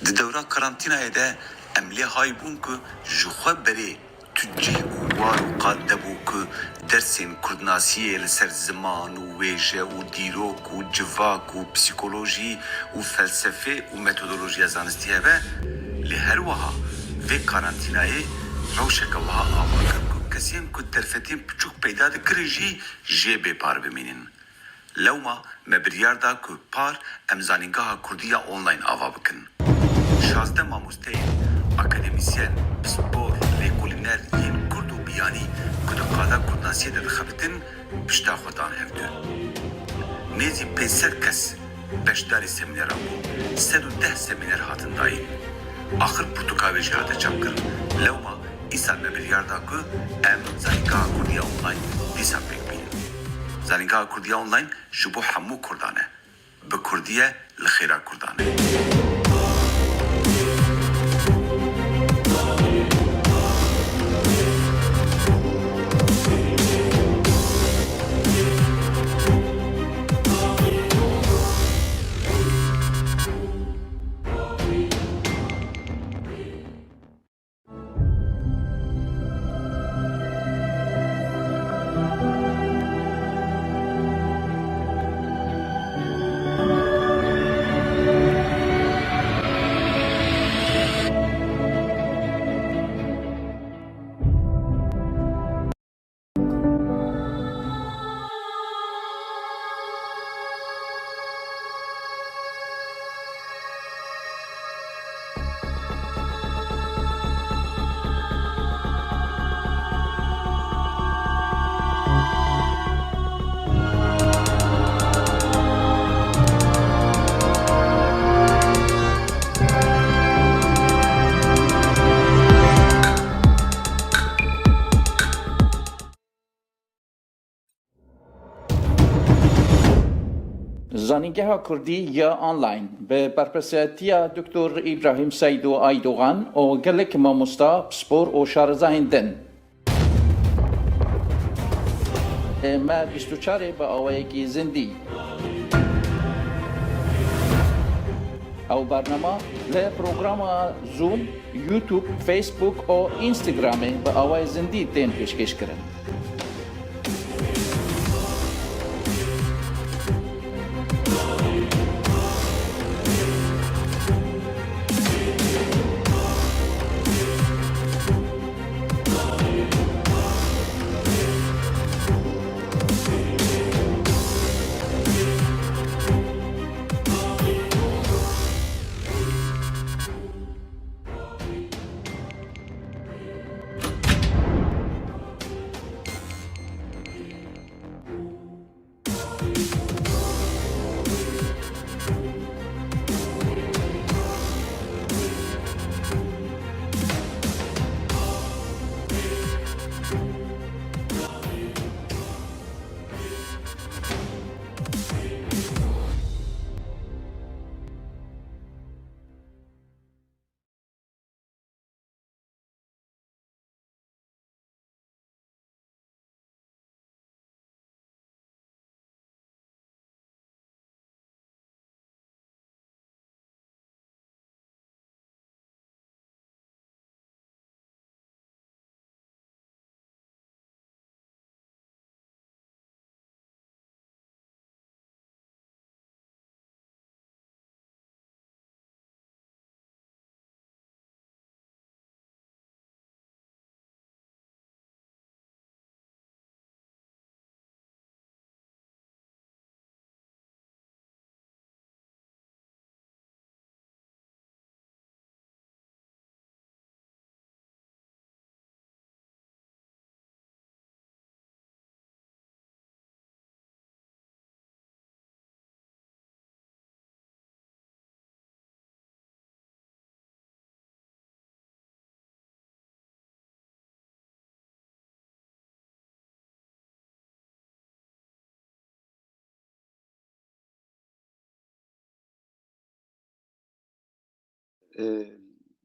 Di dewra karantinayê de em lê haybûn ku ji xwe berê tu cih û war û qad debû ku dersên Kurdnasiyê li ser ziman û wêje û dîrok û civak û psîkolojî û felsefê û metodolojiya zanistî hebe, lê her wiha vê karantinayê rewşeke wiha ava kir ku kesên ku derfetên piçûk peyda dikirin jî jê bêpar bimînin. Lewma me biryar da ku par em zanîngeha Kurdî ya online ava bikin. 16 mamosteyên akademisyen, spor, lêkolîner yên Kurd û biyanî ku di qada Kurdnasiyê de dixebitin pişta xwe dan hevdû. Nêzî 500 kes beşdarî semîneran bû, 110 semîner hatin dayîn. Axir pirtûkavê jî hate çapkirin. Lewma îsal me biryar da ku em zanîngeha Kurdî ya online dîsa pêk bînin. Zanîngeha Kurdî ya online ji bo hemû Kurdan e. Bi Kurdî ye li xêra Kurdan e. زانینگاه کردی یا آنلاین به برپرسیتی دکتر ابراهیم سیدو ایدوغان و گلک ماموستا سپور و شارزاهندن. ما 24 با آوایگی زندی. او برنامه له پروگرام زوم، یوتیوب، فیسبوک و اینستاگرام با آوای زندی تین پیشکش کردن.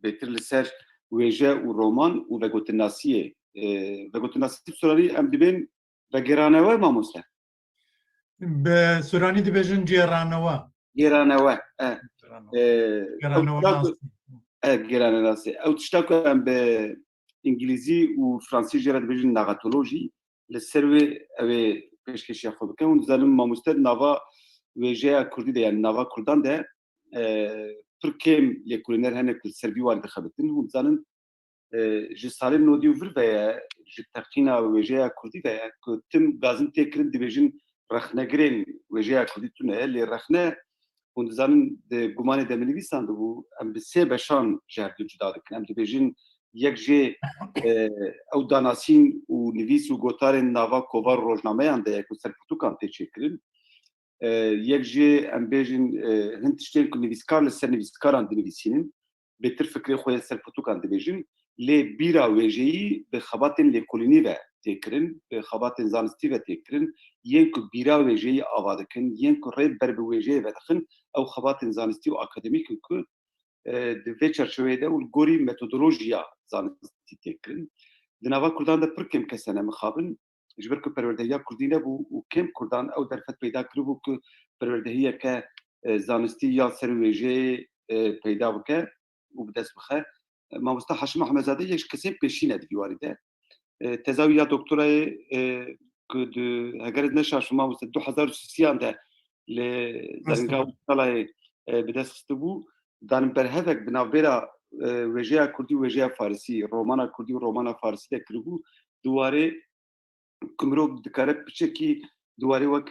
بهتر لسر ویژه و رومان و وگوتناسیه وگوتناسی سرانی ام دبین وگرانوه ماموسه به سورانی دبیجن جیرانوه گرانوه گرانه ناسی او تشتا که ام به انگلیزی و فرانسی جرد بجن نغاتولوژی لسروی اوی پیشکشی خود بکن و زنم ماموستر نوا ویژه کردی ده یعنی نوا کردان ده پرکیم لیکولینر هنه کل سروی وان دخبتن و زنم جسالین نودیو ور و جتقینا ویژه کردی ده که تم گازن تکرد دیویژن رخنگرین ویژه کردی تونه لی رخنه und zanen de gumane de minivisan bu em bi sê beşan jehdu cuda dikin em dibêjin yek jê ew danasîn û nivîs û gotarên nava kovar rojnameyan de yek û serpirtûkan tê çêkirin yek jê em bêjin hin tiştên ku nivîskar li ser nivîskaran dinivîsînin bêtir fikrê xwe yê serpirtûkan dibêjin lê bîra wêjeyî bi xebatên lêkolînî ve têkirin bi xebatên zanistî ve têkirin yên ku bîra wêjeyî ava dikin yên ku rê ber bi wêjeyê ve dixin ew xebatên zanistî û akademîk ku di vê çerçeveyê de û gorî metodolojiya zanistî têkirin di nava Kurdan de pir kêm kes hene mixabin ji ber ku perwerdehiya Kurdî nebû û kêm Kurdan ew derfet peyda kiribû ku perwerdehiyeke zanistî ya ser wêjeyê peyda bike û bi dest bixe Mamosta Haşim Ahmedzade yek ji kesên pêşîn e di dîwarê de teza ya doktorayê ku di hegerê neşaş mamosta 2003 de li zerînga Salayê bi dest xistibû danim berhevek bi navbêra wêjeya Kurdî û wêjeya Farsî romana Kurdî û romana Farsî de kiribû dîwarê ku mirov dikare piçekî dîwarê wek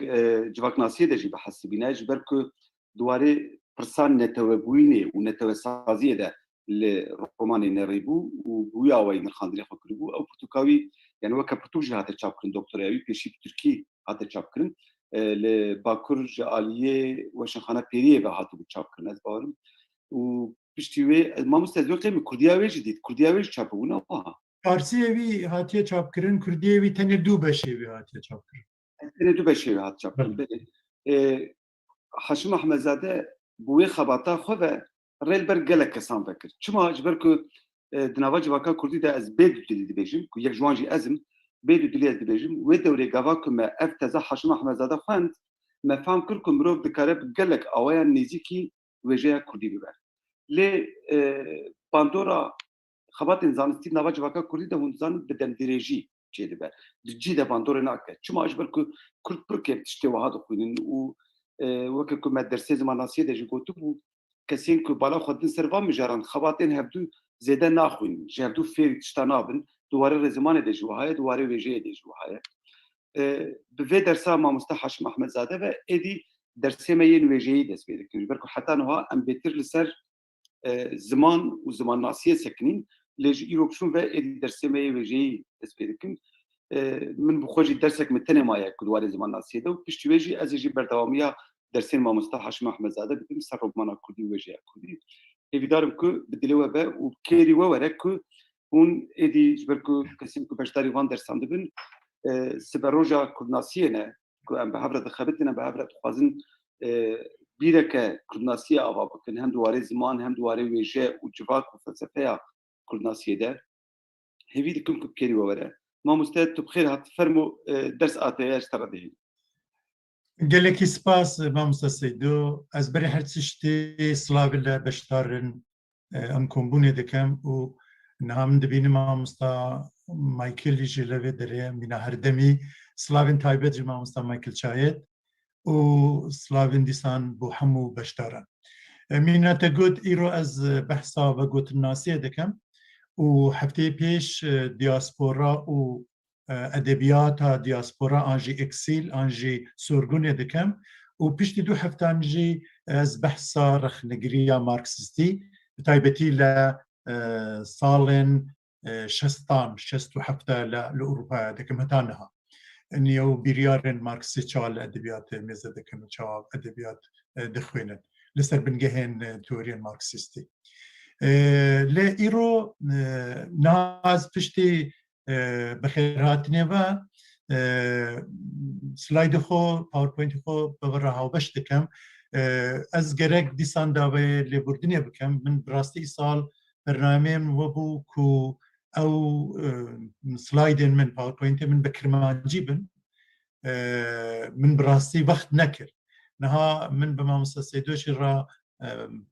civaknasiyê de jî bihesibîne ji ber ku dîwarê pirsan netewebûyînê û netewesaziyê de li romanê nerêbû û bûya wê nirxandinê xwe kiribû ew pirtûkawî yani weke pirtûk jî hate çapkirin doktoraya wî pêşî bi Tirkî hate çapkirin li Bakur ji aliyê Weşanxana Pêriyê ve hatibû çapkirin ez bawerim û piştî wê mamoste ez wê Kurdiya wê jî dît Kurdiya wê jî çapbûne wiha Farsiyê wî hatiye çapkirin, Kurdiyê wî tenê du beşê wî hatiye çapkirin. tenê du beşê wê hat çapkirin Haşim Ahmedzade bi wê xebata xwe ve rê ber gelek kesan vekir çima ji ber ku di nava civaka Kurdî de ez bê du dilî dibêjim ku yek ji wan jî ez im bê du dilî ez dibêjim wê dewrê gava ku me ev teza Haşim Ahmedzade xwend me fam kir ku mirov dikare bi gelek awayan nêzîkî wêjeya Kurdî bibe lê bandora xebatên zanistî nava civaka Kurdî de hûn dizanin bi demdirêjî çê dibe di cî de bandorê nake çima ji ber ku Kurd pir kêm tiştê wiha dixwînin û weke ku me dersê zimanasiyê de jî gotibû kesên ku bala xwe din ser van mijaran xebatên hevdû zêde naxwînin ji hevdû fêr tişta nabin dîwarê rêzimanê de jî wiha ye dîwarê wêjeyê de jî wiha ye bi vê dersa mamosta Haşim Ahmedzade ve êdî dersê me yên wêjeyî dest pê dikin ji ber ku heta niha em bêtir li ser ziman û zimannasiyê sekinîn lê ji îro çûn ve êdî dersê me yê wêjeyî dest pê dikin min bi xwe jî dersek min tenê maye ku dîwarê zimannasiyê de û piştî wê jî ez ê jî berdewamiya dersên mamosta Haşim Ahmedzade bidim ser romana Kurdî û wêjeya Kurdî hêvîdarim ku bi dilê we be û kêrî we were ku hûn êdî ji ber ku kesên ku beşdarî van dersan dibin siberoja Kurdnasiyê ne ku em bi hev re dixebitin em bi hev re dixwazin bîreke Kurdnasiyê ava bikin hem dîwarê ziman hem dîwarê wêje û civak û felsefeya Kurdnasiyê de hêvî dikim ku kêrî we were mamoste tu bi xêr hat fermo ders ateye ji te re dihê Gelekî spas mamosta Seydo ez berê her tiştê slavê le beşdarin em kombûnê dikim û niha min dibînim mamosta Michaelî ji levê derê mîna herdemî slavên taybet ji mamosta Michael Çayet û slavên dîsan bo hemû beşdaran mîna te got îro ez behsa vegotinasiyê dikim û hefteyê pêş diaspora û edebiyata diaspora an jî eksîl an jî sorgunê dikim û piştî du heftan jî ez behsa rexnegiriya Marksîstî bi taybetî li salên şestan şest û hefte li Ewropaya dikim heta niha niyo biryarên Marksî çawa li edebiyatê mêze dikin û çawa edebiyat dixwînin li ser bingehên teoriyên Marksîstî lê îro niha ez piştî bi xêrhatinê ve slayda xwe powerpointê xwe bi we re hawbeş dikim ez gerek dîsan davê lêbûrdinê bikim min bi rastî îsal bernameyên we bû ku ew slaydên min powerpointê min bi kirmancî bin min bi rastî wext nekir niha min bi mamosta Seydo jî re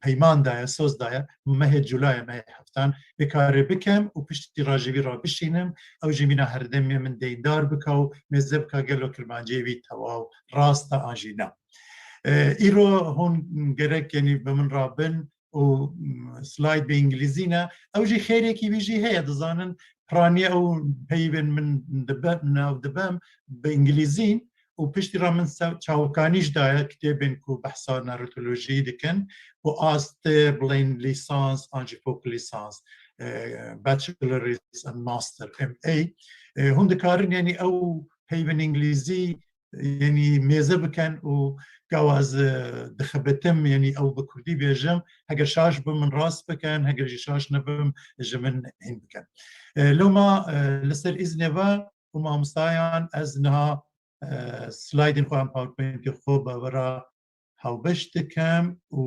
پەیمان دایە سۆز دایە مەهێ جولایە مەهێ هەفتان بێکارێ بکەم و پشتی ڕاژەوی ڕا بشینم ئەو ژیمینە هەردەمێ من دەیدار بکە و مێزە بکە گەلۆ کرمانجێوی تەواو ڕاستە ئاژینا ئیرۆ هۆن گەرەکێنی بە من ڕابن و سلاید بە ئینگلیزینە ئەوژی خێرێکی ویژی هەیە دەزانن پرانیە ئەو پەیوێن من ناو دەبەم بە ئینگلیزین و پشتی ڕا من چاوەکانیشدایە کتێبێن و بەحسا نارۆتۆلۆژی دەکەن بۆ ئاستێ بڵێن لیسانس ئانجی فۆک لیسانس بەچلەریس ئەند ماستەر MA هەن دەکارن یعنی ئەو پەیوێن ئینگلیزی یعنی مێزە بکەن و گاواز دخەبەتم یعنی ئەو بە کوردی بێژم هەگەر شاش بم من ڕاست بکەن هەگەرژی شاش نەبم ژە من هین بکەن لەما لەسەر ئیزنێڤە و مامۆستایان ئەز نها سلایدین خۆیان پاورپۆینتی خۆ بەوەرە هەڵبەش دەکەم و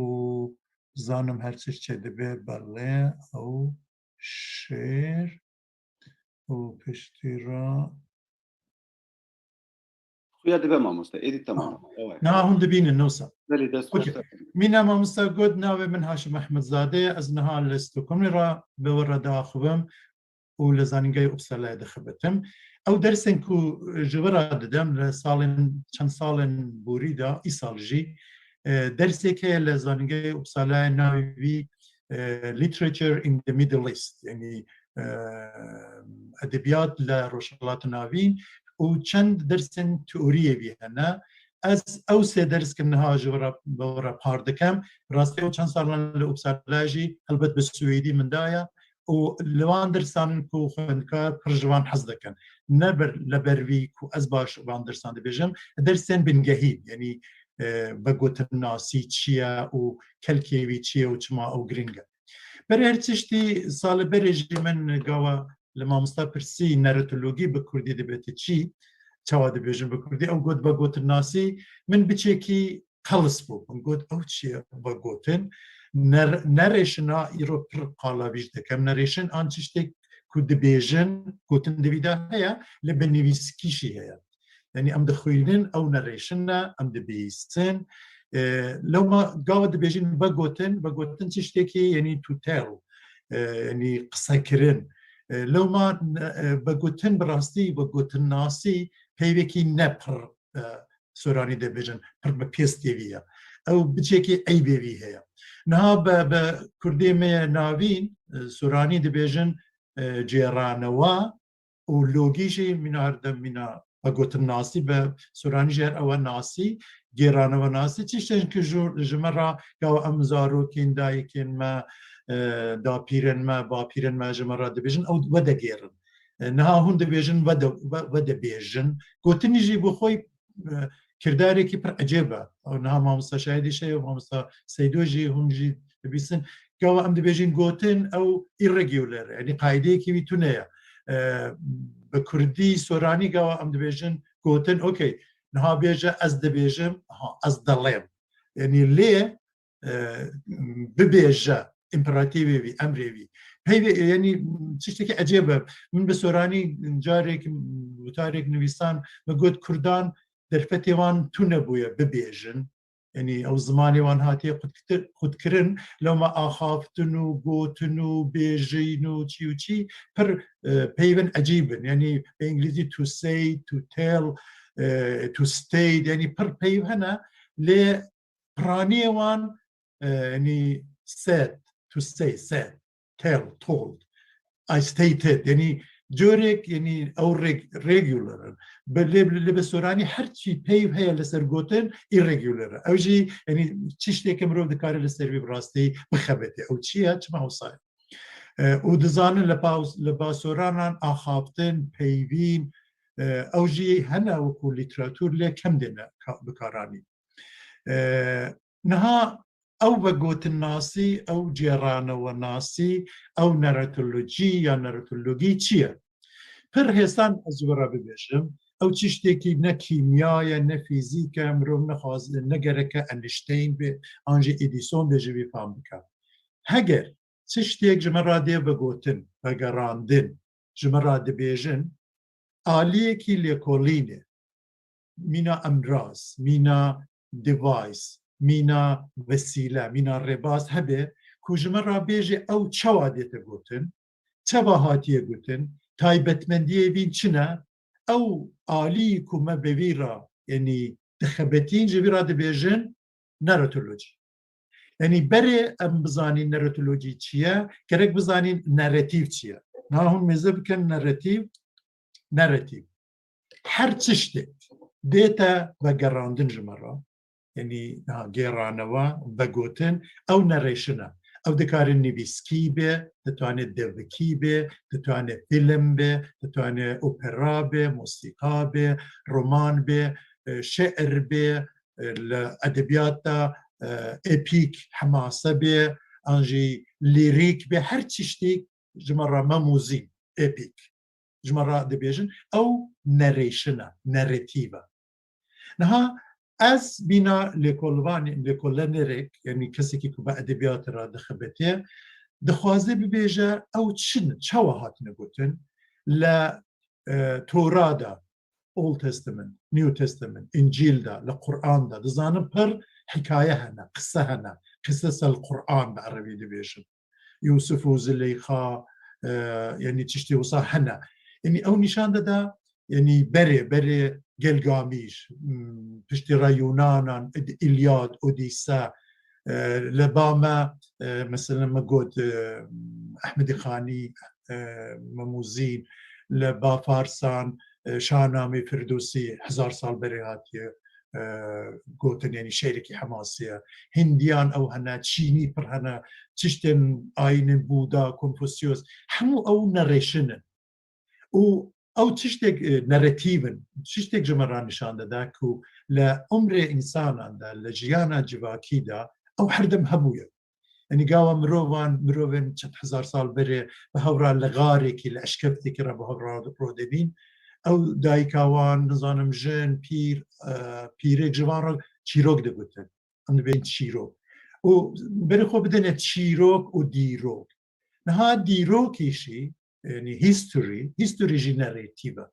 زانم هەرچش چێ دەبێ بەڵێ ئەو شێر و پشتی ڕا خویا دەبێ مامۆستا ئێدی تەمام ناهون دەبینن نووسە بەێ دەست مینا مامۆستا گوت ناوێ من هاشم ئەحمەدزادەیە ئەز نها لە ستۆکۆمیڕا بەوەڕە داخبم و لە زانینگای ئوپسالای دەخبەتم ئەو دەرسێن و ژوەرا دەدەم لە ساڵێن چەند ساڵن بوریدا ئی ساڵژی دەرسێک هەیە لە زانینگای ئوپسالای ناوی literature in the Middle East یعنی ئەدەبیات لە ڕۆژهەڵاتە ناوین و چەند دەرسن تئۆریەوی هەنا ئەس ئەو سێ دەرسکردن هاژوەرە بەوەڕە پار دەکەم ڕاستی و چەند ساڵان لە ئوپسالاژی هەلبەت بە سوێدی مندایە و لەوان دەرسانن و خوێندکار پڕژوان حەز دەکەن نەبەر لە بەروی و ئەس باش وان دەرسان دەبێژم دەرسێن بنگەهین یعنی بە گوتنناسی چییە و کەلکێوی چییە و چما ئەو گرنگە بەر هەر چشتی ساڵە بەرێژی من گاوە لە مامۆستا پرسی نەرۆتۆلۆگی بە کوردی دەبێتە چی چاوا دەبێژم بە کوردی ئەو گوت بە گوتنناسی من بچێکی قەڵس بوو من گوت ئەو چییە بە گوتن نەڕێشنا ئیرۆ پڕ قاڵاویش دەکەم نەڕێشن ئان چ شتێک کو دەبێژن گوتن دەویدا هەیە لە بەنویسکیشی هەیە یعنی ئەم دەخوێنن ئەو نەڕێشنە ئەم دەبیستن لەومە گاوە دەبێژین بە گوتن چ شتێکی یعنی توتێڵ ینی قسەکردن لەوما بە گوتن بڕاستی بە گوتنناسی پەیوێکی نەپڕ سۆرانی دەبێژن پڕ بە پێستێویە ئەو بچێکی ئەیبێوی هەیە نها بە کوردێمە ناوین سۆرانی دەبێژن جێرانەوە و لۆگیژی میناردە مینا بە گوتنناسی بە سۆرانی ژێر ئەوە ناسی گێرانەوە ناسی چی شتێنکە ژمەڕا گاوە ئەم زارۆکین دایکێنمە داپیرنمە باپیرنمە ژمەڕا دەبێژن ئەو وەدەگێرن نها هون دەبێژن وەدەبێژن گوتنیژی بۆ خۆی کردارێکی پڕ ئەجێبە ئەو نها مامۆستا شایدی شەیە مامۆستا سەیدۆژی هونجی دەبیستن گاوە ئەم دەبێژین گوتن ئەو ئیڕەگیولەر ینی قاعدەیەکی ویتونەیە بە کوردی سۆرانی گاوە ئەم دەبێژن گوتن ئۆکەی نها بێژە ئەس دەبێژم ئەس دەڵێم ینی لێ ببێژە ئیمپراتیوێوی ئەمرێوی ینی چ شتێکی ئەجێبە من بە سۆرانی جارێک وتارێک نویسان بە گوت کوردان دەرفەتێوان تو نەبووە ببێژن ینی ئەو زمانێوان هاتیە خودکردن لەومە ئاخافتن و گوتن و بێژین و چی و چی پڕ پەیوەن ئەجیبن ینی بە ئینگلیزی تو say to tell to state ینی پڕ پەیو هەنە لێ پرانیێوان ینی said to say said tell told I stated ینی جۆرێک ینی ئەو ڕێگیولەرن لە بە سۆرانی هەرچی پێیو هەیە لەسەر گوتن ئیڕێگیولەرە ئەوژی ینی چی شتێکە مرۆڤ دەکارێت لە سەروی بڕاستی بخەبێتێ ئەو چییە چما هەوسای و دەزانن لە باسۆرانان ئاخافتن پەیوین ئەوژی هەنا وەکو لیتراتور لێ کەم دێنە بکارانی نەها ئەو بە گوتنناسی ئەو جێرانەوە ناسی ئەو نەرۆتۆلۆجی یا نەرۆتۆلۆگی چییە؟ پڕ هێستان ئەزوەڕە ببێژم ئەو چی شتێکی نە کیمیایە نە فیزیکە مرۆڤ نەخواست نەگەرەکە ئەنیشتین بێ ئانژی ئیدیسۆن بێژەوی فام بکات هەگەر چ شتێک ژمەڕا دێ بە گوتن بە گەڕاندن ژمەڕا دەبێژن ئالیەکی لێکۆڵینێ مینا ئەمراز مینا دیڤایس مینا وسیله مینا ڕێباز هەبێ کوژمە ڕابێژێ ئەو چاوا دێتە گوتن چەوا هاتیە گوتن تایبەتمەندیە بین چنە ئەو ئالی کومە بەویرا یعنی دخەبەتین ژەویرا دەبێژن نەرۆتۆلۆجی یعنی بەرێ ئەم بزانین نەرۆتۆلۆجی چییە گەرەک بزانین نەرەتیڤ چییە ناهون مێزە بکەن نەرەتیڤ هەر چ شتێک دێتە بە گەڕاندن ژمەڕە یعنی گێڕانەوە بەگوتن ئەو نەڕێشنە ئەو دەکارن نویسکی بێ دەتوانێت دەڤکی بێ دەتوانێت فیلم بێ دەتوانێت ئۆپێرا بێ مۆسیقا بێ ڕۆمان بێ شعر بێ لە ئەدەبیاتە ئێپیک حماسە بێ ئەنژی لیریک بێ هەر چی شتێک ژمەڕە مەموزین ئێپیک ژمەڕە دەبێژن ئەو نەڕێشنە نەرێتیڤە نەها ئەس بینا لێکۆلەنێرێک یعنی کەسێکی کو بە ئەدەبیاتڕا دەخەبێتێ دەخوازێ ببێژە ئەو چن چاوە هاتنە گوتن لە تۆرادا Old Testament, New Testament, ئینجیلدا لە قورئاندا دەزانم پڕ حکایە هەنا قسە هەنا قسەسە القورئان بە عەرەبی دەبێژن یوسف و زلەیخا یعنی چ شتێ وسا هەنا یعنی ئەو نیشان دەدا یعنی بەرێ گەلگامیش پشتی ڕا یۆنانان ئیلیاد ئۆدیسا لە بامە مەسەلەن مەگوت ئەحمەدی خانی مەموزین لە با فارسان شاهنامەی فردوسی 1000 ساڵ بەرێ هاتیە گوتن یعنی شێرێکی حەماسیە هندیان ئەو هەنا چینی پڕ هەنا چ شتێن ئاینن بوودا کۆنفوسیۆس هەموو ئەو نەڕێشنن و ئەو چ شتێک نەرەتیڤن چ شتێک ژمەڕان نیشان دەدا و لە عمرێ ئینساناندا لە ژیانە جیواکیدا ئەو هەردەم هەبووە ئەنی گاوە مرۆڤن چەند 1000 ساڵ بەرێ بە هەورا لە غارێکی لە ئەشکەفتێکی ڕە بە هەورا ڕۆدەبین ئەو دایکاوان نزانم ژن پیرێک ژوان چیرۆک دەگوتن ئەم دەبێن چیرۆک و بەرە خۆ بدەنێت چیرۆک و دیرۆک نەها دیرۆکیشی یعنی هیستوریژی نەرێتیڤە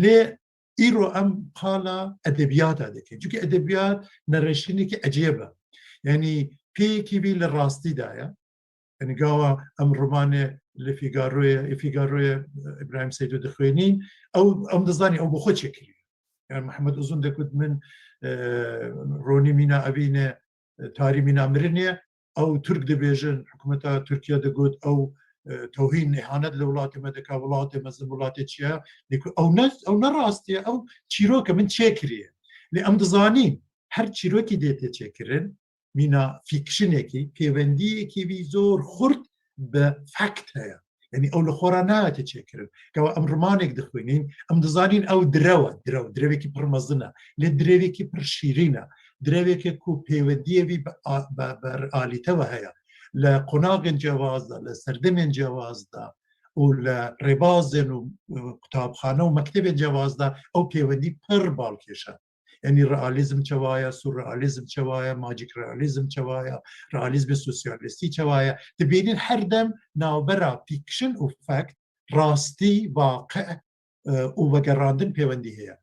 لێ ئیرۆ ئەم قاڵە ئەدەبیاتە دەکەین چونکە ئەدەبیات نەڕێشتنێکی ئەجێبە یعنی پێیەکی بی لە ڕاستیدایە یعنی گاوە ئەم ڕۆمانێ لە فیگاڕۆیە ئیبراهیم سەیدۆ دەخوێنین ئەم دەزانی ئەو بۆ خۆ چێکری یان محەممەد ئوزون دەکوت من ڕۆنی مینا ئەبینێ تاری مینا مرنێ ئەو تورک دەبێژن حکوومەتە تورکیا دەگوت ئەو تۆهین ئیهانەت لە وڵاتێمە دەکا وڵاتێ مەزن وڵاتێ چیە ئەو نەڕاستیە ئەو چیرۆکە من چێکریە لێ ئەم دەزانین هەر چیرۆکی دێتێ چێکردن مینا فیکشنێکی پەیوەندیەکی وی زۆر خورد بە فەکت هەیە یعنی ئەو لە خۆرا نایەتە چێکردن کەەوە ئەم ڕمانێک دەخوێنین ئەم دەزانین ئەو درەوێکی پڕمەزنە لێ درێوێکی پڕ شیرینە درەوێکێک و پەیوەندیەوی بە ئالیتەوە هەیە لە قۆناغن جیاوازدا لە سەردەمێن جیاوازدا و لە ڕێبازێن و قوتابخانە و مەکتەبێن جیاوازدا ئەو پەیوەندی پڕ باڵکێشە یعنی ڕئالیزم چەوایە سوورئالیزم چەوایە ماجیک ڕئالیزم چەوایە ڕئالیزمی سۆسیالیستی چەوایە دەبینین هەردەم ناوبەرە فیکشن و فەکت ڕاستی واقع و وەگەڕاندن پەیوەندی هەیە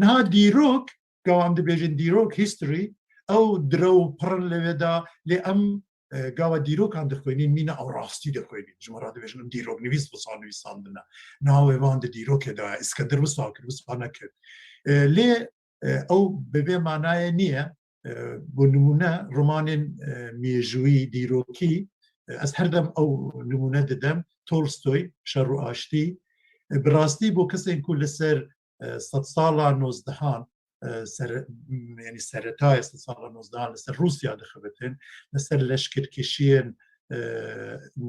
نەها دیرۆک گاوام دەبێژن دیرۆک هیستوری ئەو درە و پڕن لەوێدا لێ ئەم گاوە دیرۆکان دەخوێنین مینە ئەو ڕاستی دەخوێنین ژمەڕا دەبێژن دیرۆک نویس بسان نویساندنە ناوێوان دە دیرۆکێدا ئیسکەندەر وسا کرد وسا نەکرد لێ ئەو بەبێ مانایە نییە بۆ نمونە ڕۆمانێن مێژووی دیرۆکی ئەس هەردەم ئەو نمونە دەدەم تۆلستۆی شەڕ و ئاشتی بڕاستی بۆ کەسێک و لەسەر 100 ساڵە 19 ینی سەرەتای 100 ساڵە 19 لەسەر رووسیا دەخەبێتن لەسەر لەشکرکێشیên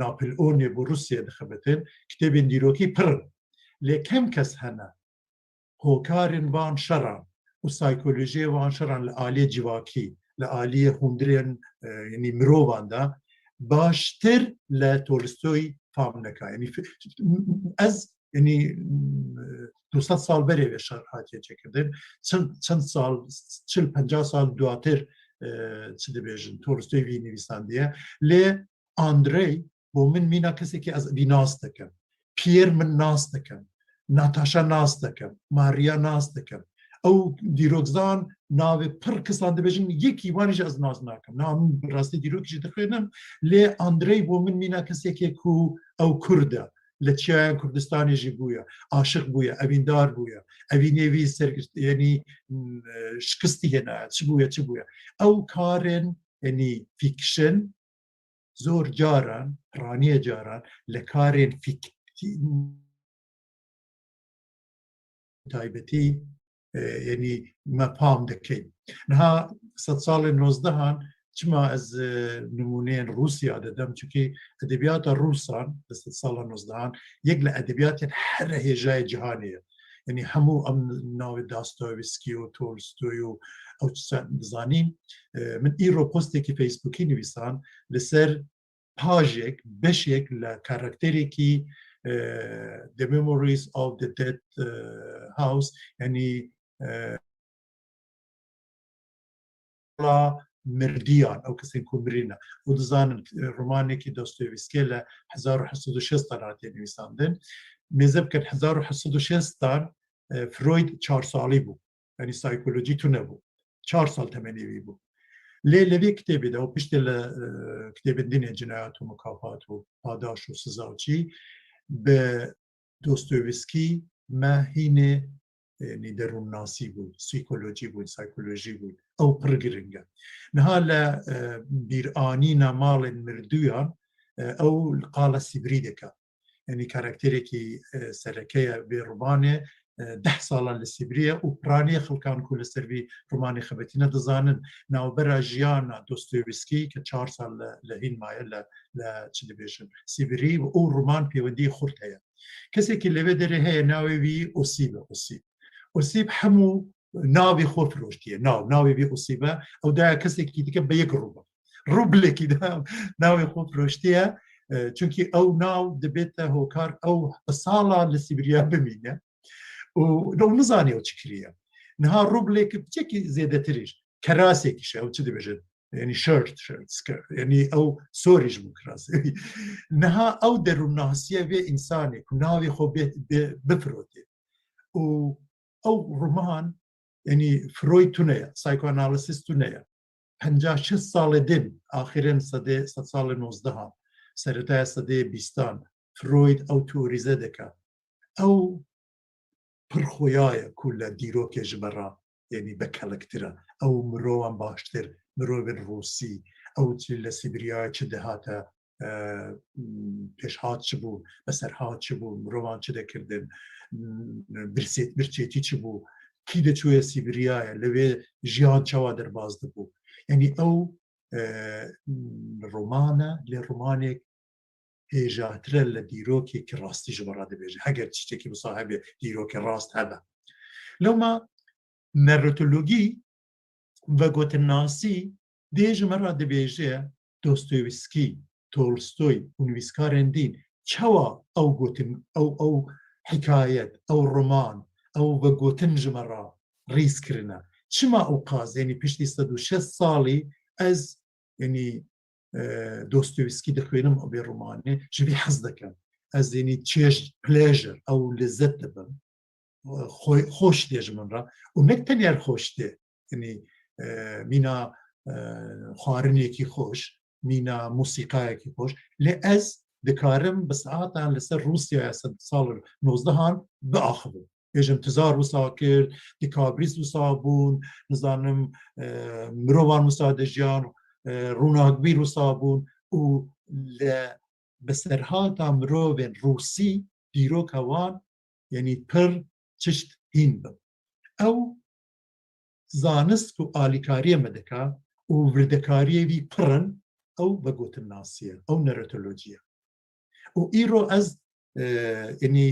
ناپلئۆنێ بۆ رووسیا دەخەبێتن کتێبێن دیرۆکی پڕن لێ کەم کەس هەنا هۆکارن وان شەڕان و سایکۆلۆژیە وان شەڕان لە ئالیە جیواکی لە ئالیە هوندرێن ینی مرۆڤاندا باشتر لە تۆلستۆی فامنەکە ینی ئەس ینی 200 ساڵ بەرێوێ شەڕ هاتیە چێکردن چەند ساڵ 40-50 ساڵ دواتر چ دەبێژن تۆلستۆی وی نویساندیە لێ ئاندرەی بۆ من مینا کەسێکی ئەزبی ناس دەکەم پێر من ناس دەکەم ناتاشا ناس دەکەم ماریا ناس دەکەم ئەو دیرۆکزان ناوێ پڕ کەسان دەبێژن یەکی وانیش ئەس ناز ناکەم نام ڕاستی دیرۆکیشی دەخوێنم لێ ئاندرەی بۆ من مینا کەسێکێک و ئەو کووردە لە چیان کوردستانیژی بووە عاشق بووە ئەویندار بووە ئەوی نێوی سەرگرت ینی شکستی هێنا چ بووە ئەو کارن ینی فیکشن زۆر جاران ڕانیە جاران لە کارێن تایبەتی ینی مەپام دەکەین نها سەد ساڵی 19هان چما ئەز نمونەیەن رووسیا دەدەم چونکی ئەدەبیاتە رووسان لە سەد ساڵە 19هان یەک لە ئەدەبیاتێن هەرە هێژای جیهانەیە ینی هەموو ئەم ناوی داستۆڤسکی و تۆلستۆی و ئەو بزانین من ئیرۆ پۆستێکی فەیسبووکی نویسان لەسەر پاژێک بەشێک لە کارکتەرێکی The Memories of the Dead House ینی مردیان ئەو کەسێک کومرینە و دەزانن ڕۆمانێکی دۆستۆیڤسکێ لە 1860 هاتێ نویساندن مێزە بکەن 1860 فرۆید 4 ساڵی بوو ینی سایکۆلۆجی تو نەبوو 4 ساڵ تەمەنیوی بوو لێ لەوێ کتێبێدا و پشتێ لە کتێبندنێ جنایات و مکافات و پاداش و سزاوچی بە دۆستۆیڤسکی مە هینێ ینی دەروونناسی بوو سیکۆلۆجی بوون سایکۆلۆژی بوون ئەو پڕ گرنگە نها لە بیرئانینە ماڵێن مردویان ئەو قاڵە سیبری دەکە ینی کارکتێرێکی سەرەکەیە بێڕوانێ 10 ساڵان لە سیبریە و پرانیە خەڵکان و لە سەروی ڕۆمانی خەبەتینە دەزانن ناوبەرە ژیانە دۆستۆیڤسکی کە 4 ساڵ لە هین مایە لە چ دەبێژن سیبری و ئەو ڕۆمان پەیوەندی خورد هەیە کەسێکی لەوێ دەرێ هەیە ناوێوی ئۆسیبە ئۆسیب هەموو ناوی خۆ فرۆشتیە ناوێوی ئۆسیبە ئەو دایە کەسێکی دیکە بە یەک ڕووبە ڕوبلێکی ناوی خۆ فرۆشتیە چونکی ئەو ناو دەبێتە هۆکار ئەو ساڵە لە سیبریا بمینە لەو نزانێ ئەو چکریە نها ڕوبلێک بچێکی زێدەتریش کەراسێکیشە ئەو چ دەبێژێت ینی شرت ینی ئەو سۆریش بوو کراسی نها ئەو دەروونناسیە بێ ئینسانێک و ناوی خۆ بفرۆتێ و ئەو ڕۆمان ینی فرۆی تونەیە سایکۆئانالیسیس تونەیە 56 ساڵێ دێن ئاخرێن سەدێ سەد ساڵی 19هان سەرەتایە سەدەی 20 فرۆید ئەو تۆریزە دەکات ئەو پڕخۆیایە کو لە دیرۆکێ ژمەڕا ینی بە کەلکترە ئەو مرۆوان باشتر مرۆڤن ڕووسی ئەو لە سیبریای چ دەهاتە پێشهات چ بوو بەسەرهات چ بوو مرۆڤان چ دەکردن برچێتی چ بوو کی دەچوویە سیبریایە لەوێ ژیان چاوا دەرباز دەبوو ینی ئەو ڕۆمانە لێ ڕۆمانێک هێژاترە لە دیرۆکێکی ڕاستی ژمەڕا دەبێژێ هەگەر چیتێکی مصاحبێ دیرۆکی ڕاست هەبە لەوما نەرۆتۆلۆگی بە گۆتنناسی دێ ژمەڕا دەبێژێ دۆستۆیڤسکی تۆلستۆی و نویسکارێن دین چاوە ئەو گوتن ئەو حکایەت ئەو ڕۆمان ئەو بە گوتن ژمەڕا ڕیزکردنە چما ئەو قازێنی پشتی 160 ساڵی ئەز ینی دۆستۆیڤسکی دەخوێنم ئەو بێ ڕۆمانێ ژوی حەز دەکەم ئەز ینی چێژ پلێژر ئەو لەزەت دەبم خۆش دێژمنڕە و نەک تەنیار خۆش دێ ینی مینا خواردنێکی خۆش مینا موسیقایەکی خۆش لێ ئەز دەکارم بە سعاتان لەسەر رووسیا ساڵ 19هان بەئاخبوو بێژم تزار وسا کرد دیکابریس وسا بوون نزانم مرۆڤان وسا دەژیان ڕووناکبیر وسا بوون و لە بەسەرهاتا مرۆڤێن رووسی دیرۆکەوان ینی پڕ چشت هین بم ئەو زانست و ئالیکاریە مەدەکا و وردەکاریەوی پڕن ئەو بە گۆتنناسیە ئەو نەرۆتۆلۆجیە و ئیرۆ ئەز ینی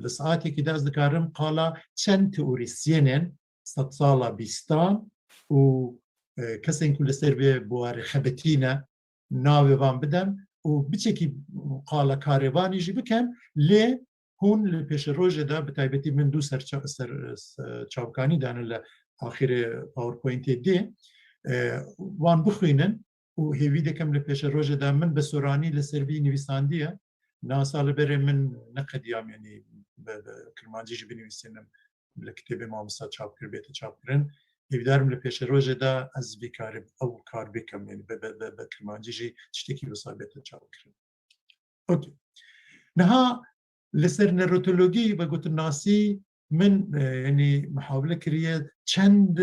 لە سعاتێکی دەست دەکارم قاڵا چەند تئۆریسیێنێن سەد ساڵە بیستان و کەسێک لەسەر بێ بوارە خەبەتینە ناوێوان بدەن و بچێکی قاڵە کارێوانیژی بکەن لێ هون لە پێشە ڕۆژێدا بە تایبەتی من دوو سەر چاوکانی دانە لە ئاخرێ پاوەرپۆینتێ دێ وان بخوێنن و هێوی دەکەم لە پێشە ڕۆژێدا من بە سۆرانی لە سەروی نویساندیە ناسا لەبەرێ من نەقەدیام ینی کرمانجیش بنویسێنم لە کتێبێ مامۆستا چاپکرد بێتە چاپکردن هیوادارم لە پێش ڕۆژێدا ئەس بیکارم ئەو کار بکەم بە کرمانجیژی شتێکی وسا بێتە چاپکردن. نەها لەسەر نەرۆتۆلۆگی بە گوتناسی من ینی محاولە کردە چەند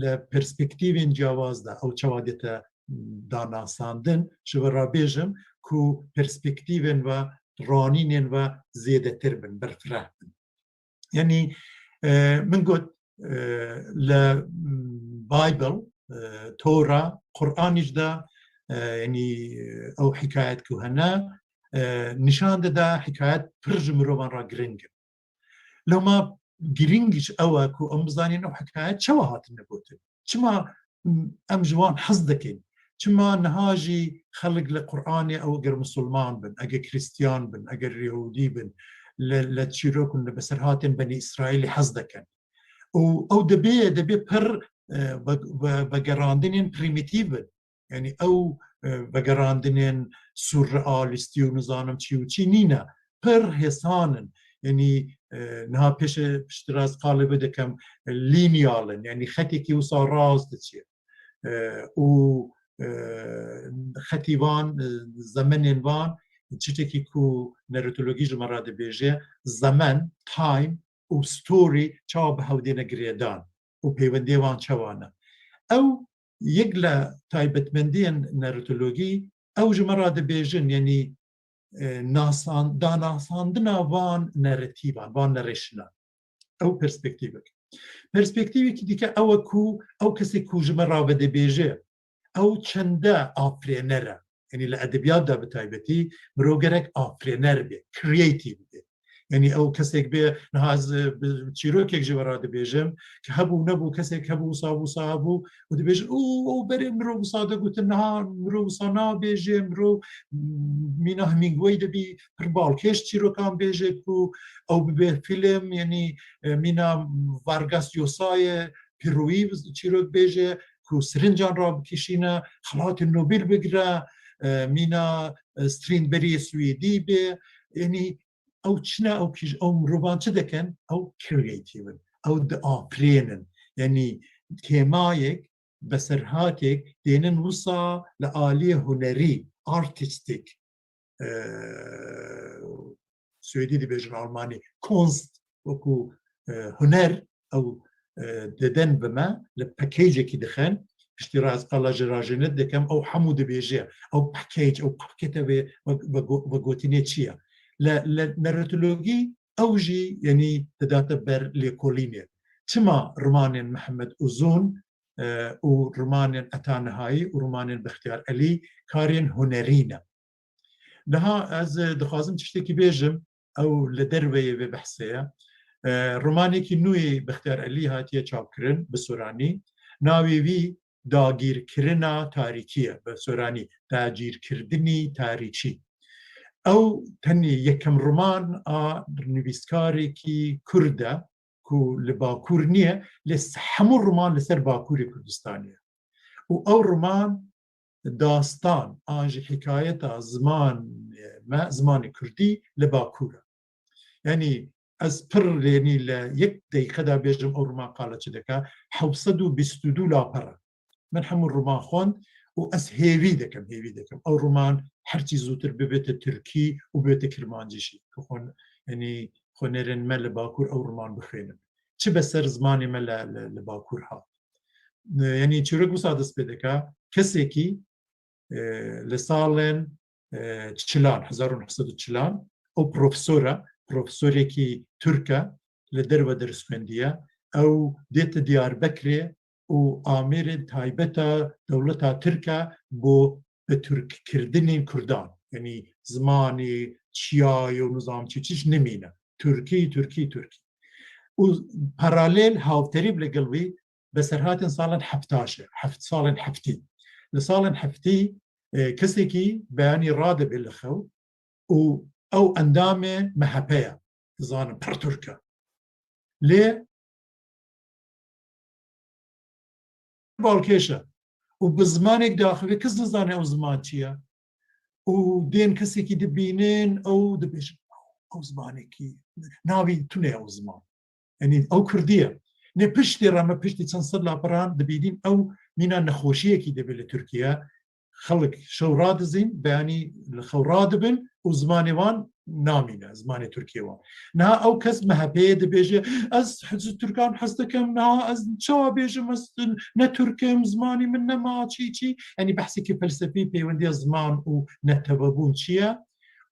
لە پرسپێکتیڤێن جیاوازدا ئەو چاوا دێتە داناساندن شوە ڕابێژم کو پرسپێکتیڤێن و ڕانینێن و زێدەتر بن بەرفرە بن. یعنی من گوت لە بایبل تۆرا قورئانیشدا ینی ئەو حکایەت کو هەنا نیشان دەدا حکایەت پڕ ji مرۆڤان را گرنگن. لەما گرنگیش ئەوە کو ئەم بزانین ئەو حکایەت چەوە هاتن نەگوتن چما ئەم جوان حەز دەکەین چما نەهاژی خەڵک لە قورئانی ئەو ئەگەر مسلمان بن ئەگەر کریستیان بن ئەگەر یەهودی بن لە چیرۆکن لە بەسەرهاتێن بەنی ئیسرائیلی حەز دەکەن ئەو دەبێ پڕ بەگەڕاندنێن پریمیتیڤن یعنی ئەو بەگەڕاندنێن سوورڕئالیستی و نزانم چی و چی نینە پڕ هێسانن ینی نها پشتراز قالبە دەکەم لینیاڵن ینی خەتێکی وسا ڕاز دەچێت و خەتیوان زەمنێن وان چتێکی کو نەرۆتۆلۆگی ژمەڕا دەبێژێ زەمن تایم و ستۆری چاوا بە هەودێنە گرێدان و پەیوەندێوان چەوانە ئەو یەک لە تایبەتمەندیان نەرۆتۆلۆگی ئەو ژمەڕا دەبێژن ینی داناساندنا وان نەرەتیڤان وان نەڕێشنە ئەو پرسپێکتیڤەکە. پرسپێکتیڤێکی دیکە ئەوە کو ئەو کەسێک کو ژمەڕا بە دەبێژێ ئەو چەندە ئافرێنەرە ینی لە ئەدەبیاتدا بە تایبەتی مرۆڤ گەرەک ئافرێنەر بێ کریەیتیڤ بێ ینی ئەو کەسێک بێ نەهاز چیرۆکێک ژێوەڕا دەبێژم کە هەبوو نەبوو کەسێک هەبوو وسا بوو و دەبێژ ئەو بەرێ مرۆڤ وسا دەگوتن نەها مرۆڤ وسا نابێژێ مرۆڤ مینا هەمینگوەی دەبی پڕ باڵکێش چیرۆکان بێژێک و ئەو ببێ فیلم ینی مینا ڤارگاس یۆسایە پیرۆیی چیرۆک بێژێ کو سرنجان ڕا بکیشینە خەڵاتی نۆبێل بگرە مینا سترینبەری سوێدی بێ ینی ئەو چنە ئەو مرۆڤان چ دەکەن ئەو کریەیتیڤن ئەو ئافرێنن ینی تێمایەک بەسەرهاتێک دێنن وسا لە ئالیە هونەری ئارتیستیک سوێدی دەبێژن ئەڵمانی کۆنست وەکو هونەر ئەو دەدەن بمە لە پەکەیجێکی دەخەن پشتی ڕازقاڵە ژێراژێنێت دەکەم ئەو هەموو دەبێژێ ئەو پەکەیج ئەو پاکێتە بە گوتینێ چییە لە نەرۆتۆلۆگی ئەوژی ینی دەداتە بەر لێکۆلینێ چما ڕمانێن محەممەد ئوزون و ڕمانێن ئەتانەهایی و ڕمانێن بەختیار ئەلی کارێن هونەرینە لەها ئەز دەخوازم شتێکی بێژم ئەو لە دەروەیە بێ بەحسەیە ڕمانێکی نوێی بەختیار ئەلی هاتیە چاپکردن بە سۆرانی ناوێوی داگیرکردنا تاریکیە بە سۆرانی داگیرکردنی تاریکی ئەو تەنی یەکەم ڕمان نویسکارێکی کوردە و لە باکوور نییە لە هەموو ڕمان لەسەر باکووری کوردستانیە و ئەو ڕمان داستان ئاژی حکایەتە زمانی کوردی لە باکوورە ینی ئەس پڕ لێنی لە یەک دەیقەدا بێژم ئەو ڕمان قالە چ دەکا 722 لاپەڕە من هەموو ڕمان خوۆند و ئەس هێوی دەکەم ئەو ڕمان هەرچی زووتر ببێتە تورکی و بێتە کرمانجیشی ینی خۆنێرن مە لە باکوور ئەو ڕمان بخوێنم چ بەسەر زمانی مە لە باکوور هات ینی چیرۆک وسا دەست پێ دەکا کەسێکی لە ساڵێن چلان 1940 ئەو پرۆفسۆرێکی تورکە لە دەروە دەرس خوێندیە ئەو دێتە دیاربەکرێ و ئامێرێن تایبەتە دەوڵەتا تورکە بۆ بە تورککردنی کوردان ینی زمانی چیای و نظام چیش نمینە تورکی و پەرالێل هاوتەریب لەگەڵوی بەسەرهاتن ساڵن هەفت ساڵن هەفتی لە ساڵن هەفتی کەسێکی بەیانی ڕادەبێت لە خەو و ئەو ئەندامێ مەهەپەیە زانم پڕ تورکە لێ باڵکێشە و بە زمانێک داخەوێ کەس نزانێ ئەو زمان چییە و دێن کەسێکی دەبینێن ئەو دەبێژن ئەو زمانێکی ناوی تونێ ئەو زمان يعني ئەو کوردیە نێ پشتی ڕەمە پشتی چەند سەد لاپەران دەبیدین ئەو مینا نەخۆشیەکی دەبێت لە تورکیا خەڵک شەو ڕادزین بەیانی لە خەو ڕادبن و زمانێوان نامینە زمانی تورکیەوان نا ئەو کەس مەهەپەیە دەبێژێ ئەس تورکان حەز دەکەم نا ئەس چاوا بێژم نە تورکم زمانی من نەما چی ئەنی بەحسێکی فەلسەفی پەیوەندی زمان و نەتەوەبوون چییە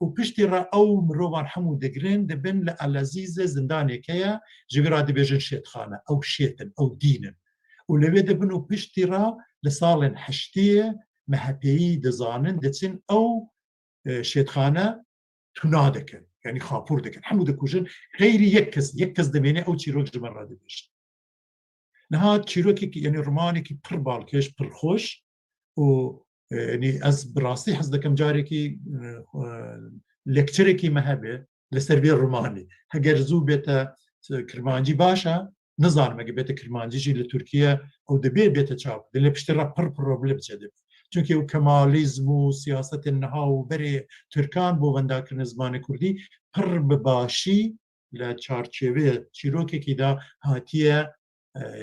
و پشتی ڕە ئەو مرۆڤان هەموو دەگرن دەبن لە ئەلەزیزە زندانێکەیە ژێرا دەبێژن شێتخانە ئەو شێتن ئەو دینن و لەوێ دەبن و پشتی ڕا لە ساڵێن هەشتەیە مەهەپەیی دەزانن دەچن ئەو شێتخانە تونا دەکەن ینی خاپور دەکەن هەموو دەکوژن غەیری یەک کەس دەمێنێ ئەو چیرۆک ژمە ڕادەبێشن نەهات چیرۆکێکی ینی ڕمانێکی پڕ باڵکێش پڕخۆش و ئەس بڕاستی حەز دەکەم جارێکی لێکچرێکی مەهەبێ لەسەر بێ ڕمانی هەگەر زوو بێتە کرمانجی باشە نزانم ئەگە بێتە کرمانجیژی لە تورکیا ئەو دەبێت بێتە چاپ لە پشتی ڕە پڕ پرۆبلێ بچێ دەبێت چونکە ئەو کەمالیزم و سیاسەتی نەها و بەرێ تورکان بۆ وەنداکردن زمانی کوردی پڕ بەباشی لە چارچێوەیە چیرۆکێکیدا هاتیە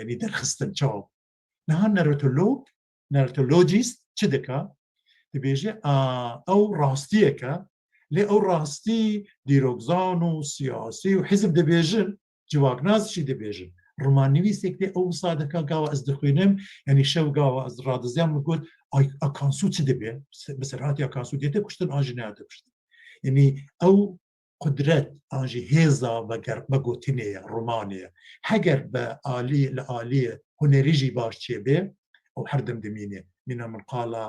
ینی دەرخستن چاو نەها نەرۆتۆلۆجیست چ دەکا دەبێژێ ئەو ڕاستیەکە لێ ئەو ڕاستی دیرۆگزان و سیاسی و حیزب دەبێژن جواکنازشی دەبێژن ڕماننویسێک دێ ئەو سادەکە گاوە ئەس دەخوێنم ینی شەو گاوە ئەس ڕادزیان گوت ئەکانسو چ دەبێت بەسەرهاتی ئەکانسو دێتە کوشتن ئاژی نایاتە کوشتن ینی ئەو قدرەت ئاژی هێزا بە گوتنەیە ڕۆمانەیە هەگەر بە ئالی لە ئالیە هونەریژی باش چێبێ ئەو هەردەم دەمینێ مینە منقاڵە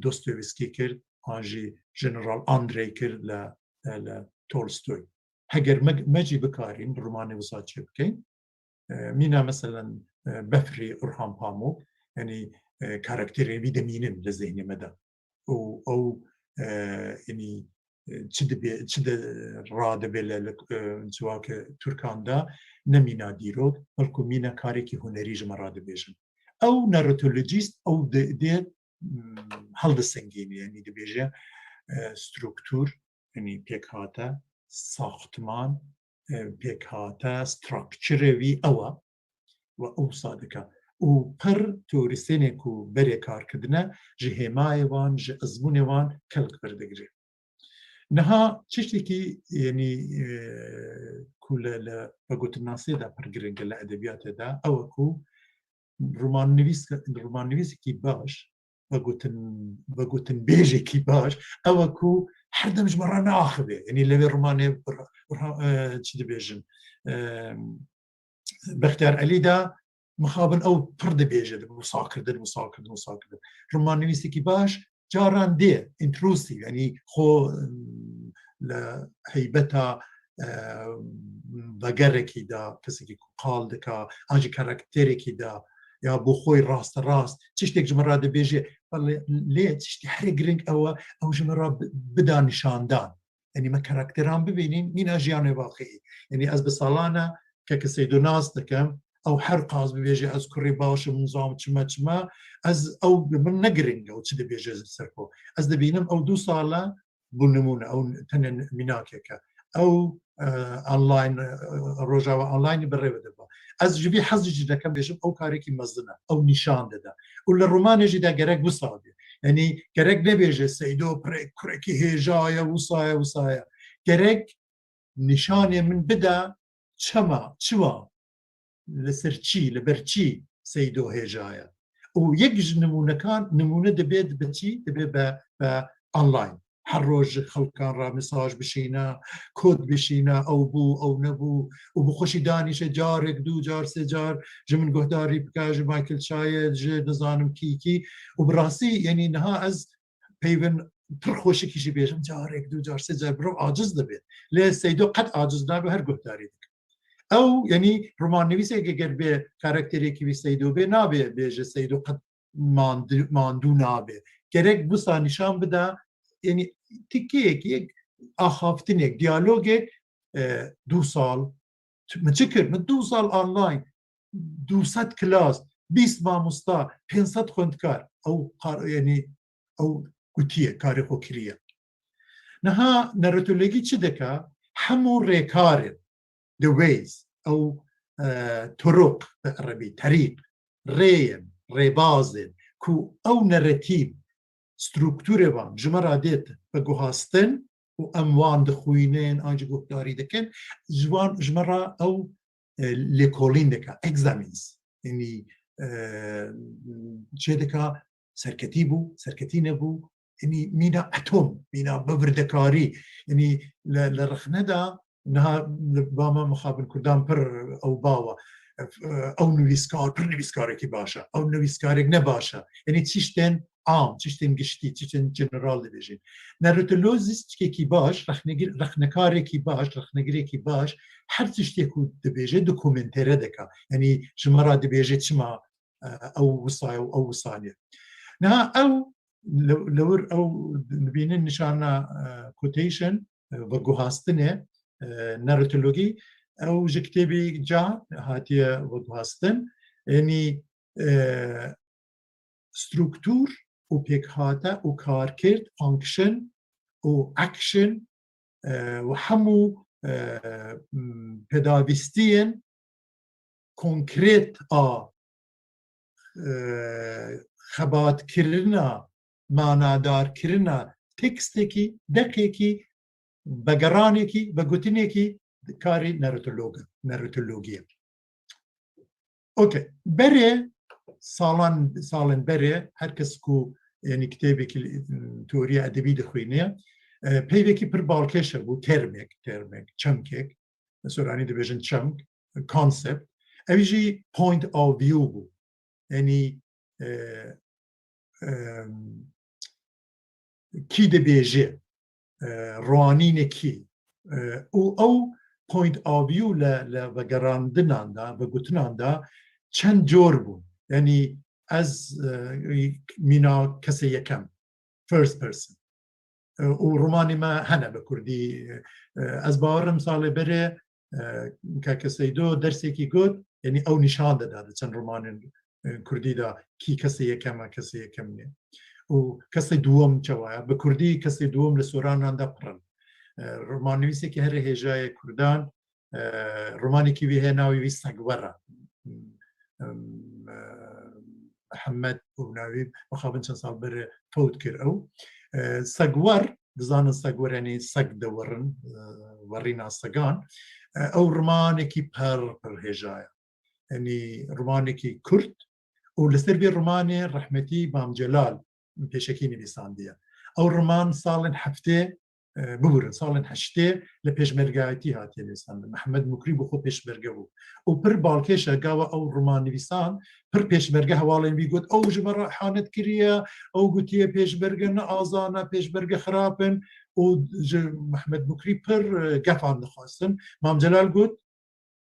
دۆستۆیڤسکی کرد ئاژی ژنەڕاڵ ئاندرەی کرد لە تۆلستۆی هەگەر مەجی بکارین ڕۆمانێ وسا چێ بکەین مینا مەسەلەن بەفری ئورهام پامۆک ینی کارکتێرێوی دەمینن لە زەینێمەدا ئەو ینی چ ڕادەبێت لە جواکە تورکاندا نەمینا دیرۆک بەڵکو مینە کارێکی هونەری ژمە ڕادەبێژن ئەو نەرۆتۆلۆجیست ئەو دێت هەڵدەسەنگێنی ینی دەبێژە ستروکتور ینی پێکهاتە ساختمان پێکهاتە ستراکچرێوی ئەوە و ئەو سادەکە و پڕ تۆریستێنێک و بەرێ کارکردنە ji هێمایەوان ji ئەزمونێوان کەلک بەردەگرێت نەها چشتێکی ینی کو لە بەگوتناسێدا پڕ گرنگە لە ئەدەبیاتەدا ئەوەکو ڕۆماننویسێکی باش بەگوتن بێژێکی باش ئەوەکو هەردەم ژمەڕە ناخبێ ینی لەوێ ڕۆمانێ چی دەبێژن بەختیار ئەلیدا مخابن ئەو پڕ دەبێژێت وساکردن ڕۆماننویسێکی باش جاران دێ ئینتروسی ینی خۆ لە هەیبەتە بەگەرێکیدا کەسێکی قاڵ دەکا ئاژی کارکتێرێکیدا یا بۆ خۆی ڕاستە ڕاست چ شتێک ژمەڕا دەبێژێ لێ چشتی هەرێ گرنگ ئەو ژمەڕا بدا نیشاندان ینی مە کارکتێران ببینین مینا ژیانێ واقعی ینی ئەس بە ساڵانە کە کەسەی دو ناز دەکەم ئەو هەر قاز ببێژێ ئەس کوڕی باشم نزام چمە ئەس ئەو من نەگرنگە و چ دەبێژێ سەرکۆ ئەس دەبینم ئەو 2 ساڵە بوو نمونە ئەو تەنە میناکێکە ئەو ئۆنلاین ڕۆژاوە ئۆنلاینی بەڕێوە دەبا ئەس ژبی حەزیجی دەکەم بێژم ئەو کارێکی مەزنە ئەو نیشان دەدا و لە ڕۆمانێژیدا گەرەک وسابێ ینی گەرەک نەبێژێ سەیدۆ کوڕێکی هێژایە وسایە گەرەک نیشانێ من بدا چەما چوە لەسەر چی لەبەر چی سەیدۆ هێژایە و یەکژ نمونونەکان نمونە دەبێت بچی دەبێت بە ئۆنلاین هەر ڕۆژ خەڵکان ڕا مساژ بشینە کۆد بشینە ئەو بوو ئەو نەبوو و بخۆشی دانیشە جارێک 2 جار 3 جار ژ من گۆهداری بکژ مایکل شایەت ژێ نزانم کیکی و بڕاستی ینی نەها ئەس پەیوەن پڕخۆشێکیشی بێژم جارێک 2 جار 3 جار برۆ ئاجز دەبێت لێ سەیدۆ قەت ئاجز نابێ هەر گۆهداری دەکەن ئەو ینی ڕۆماننویسێک گەر بێ کارکتێرێکی وی سەیدۆ بێ نابێ بێژە سەیدۆ قەت ماندوو نابێ گەرەک بوسا نیشان بدا ینی تیکەیەک یەک ئاخافتنێک دیالۆگێک 2 ساڵ من چ کرد من 2 ساڵ ئۆنلاین 200 کلاس 20 مامۆستا 500 خوێندکار ئەو ینی ئەو گوتیە کاری خۆکریە نەها نەرۆتۆلۆگی چ دەکا هەموو ڕێکارن the ways ئەو طرق بالعربي طريق رين ريبازن كو أو نراتيب ستروكتورة وان جمرة ديت بجوهاستن وأموان دخوينين أنج جوهداري دكن جمرة أو لكولين دكا examines يعني شدكا سركتيبو سركتينبو يعني مينا أتوم مينا ببردكاري يعني لرخندا نها باما مخابن كردان بر أو باوا أو نويسكار بر نويسكارك باشا أو نويسكارك نباشا يعني تشتن عام تشتن قشتي تشتن جنرال ديفيجن نارتولوزيست كي باش رخنكاري كي باش رخنجري كي باش هر تشتي كو دبيجي دوكومنتير دكا يعني جمرة دبيجي تشما أو وصايا أو وصانية نها أو لور أو نبين نشانا كوتيشن وجوهاستنه نارتولوجي أو جكتبي جا هاتيا وجوهاستن يعني ستروكتور و بيكهاتا و كاركيرت فانكشن و أكشن وحمو pedavistien konkret خبات كرنا معنادار كرنا تكستكي دقيقي بقرانيكي بقوتينيكي كاري نارتولوجيا اوكي بري سالن بري هركس كو يعني كتابك توريا ادبي دخوينيه پیوکی پر بالکشه بود ترمک چمکک سورانی دیویژن چمک کانسپت اویجی پوینت آف ویو بود یعنی کی دیویژه روانین کی او پوینت آف ویو لوگراندنان دا و گوتنان دا چند جور بود یعنی از مینا کسی یکم first person وروماني ما هنا بكردي از باورم سال بره كسيدو درسي كي قد يعني او نشان ده چند رومان كردي دا كي كسي كما كسي كمني وكسي دوم چوايا بكردي كسي دوم لسوران اندا قرن رومان نويسي كي هر هجاي كردان روماني كي بيه ناوي بي ساقورا محمد وناوي مخابن چند سال بره فوت كر او ساقور دزان ساقور يعني ساق دورن ورينا ساقان او رومانيكي بر هجايا يعني رومانيكي كرد ولسربي الروماني رحمتي بام جلال بيشكيني بيساندية او رومان صالن حفته بورن صالن حشته لبيشمرقايتي هاتي نويسان محمد مكري بخو بيشمرقا بو و پر بالكيشا قاوة او رومان نويسان پر بيشمرقا هوالين بيقود او جمرة حانت كريا او قوتية بيشمرقا آزانا بيشمرقا خرابن و محمد مكري پر قفان نخواستن مام جلال قود